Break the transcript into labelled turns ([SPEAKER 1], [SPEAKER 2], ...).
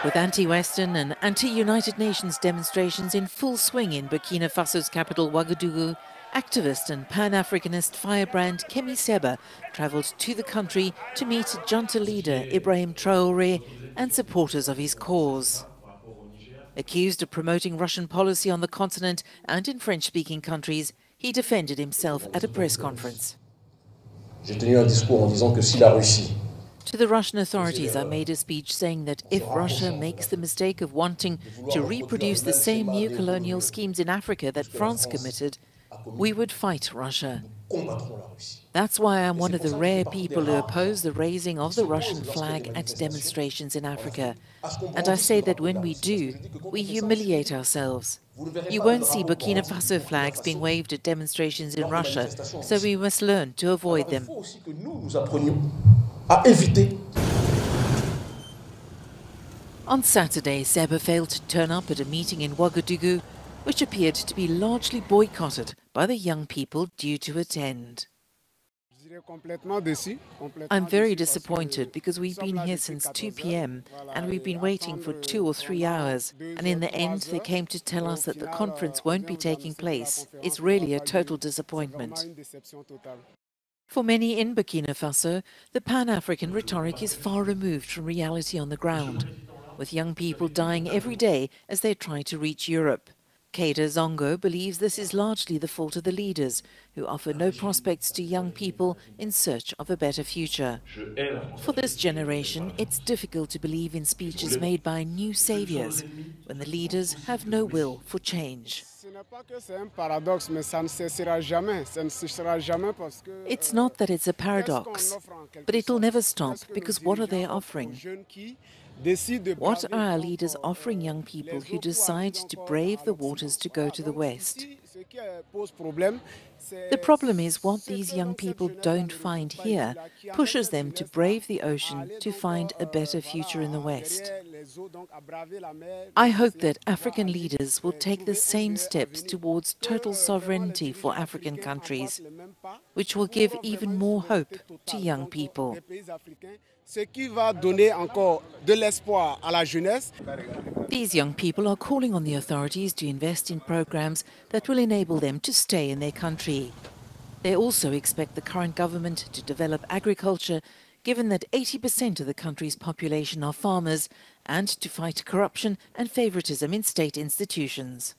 [SPEAKER 1] With anti-Western and anti-United Nations demonstrations in full swing in Burkina Faso's capital Ouagadougou, activist and pan-Africanist firebrand Kemi Seba travelled to the country to meet junta leader Ibrahim Traoré and supporters of his cause. Accused of promoting Russian policy on the continent and in French-speaking countries, he defended himself at a press conference.
[SPEAKER 2] J'ai tenu un discours en disant que si la Russie
[SPEAKER 1] To the Russian authorities, I made a speech saying that if Russia makes the mistake of wanting to reproduce the same neo-colonial schemes in Africa that France committed, we would fight Russia. That's why I'm one of the rare people who oppose the raising of the Russian flag at demonstrations in Africa. And I say that when we do, we humiliate ourselves. You won't see Burkina Faso flags being waved at demonstrations in Russia, so we must learn to avoid them. On Saturday, Seba failed to turn up at a meeting in Ouagadougou, which appeared to be largely boycotted by the young people due to attend. I'm very disappointed because we've been here since 2 p.m. and we've been waiting for 2 or 3 hours, and in the end they came to tell us that the conference won't be taking place. It's really a total disappointment. For many in Burkina Faso, the Pan-African rhetoric is far removed from reality on the ground, with young people dying every day as they try to reach Europe. Keita Zongo believes this is largely the fault of the leaders, who offer no prospects to young people in search of a better future. For this generation, it's difficult to believe in speeches made by new saviors, when the leaders have no will for change. It's not that it's a paradox, but it'll never stop, because what are they offering? What are our leaders offering young people who decide to brave the waters to go to the West? The problem is what these young people don't find here pushes them to brave the ocean to find a better future in the West. I hope that African leaders will take the same steps towards total sovereignty for African countries, which will give even more hope to young people. These young people are calling on the authorities to invest in programs that will enable them to stay in their country. They also expect the current government to develop agriculture, given that 80% of the country's population are farmers, and to fight corruption and favoritism in state institutions.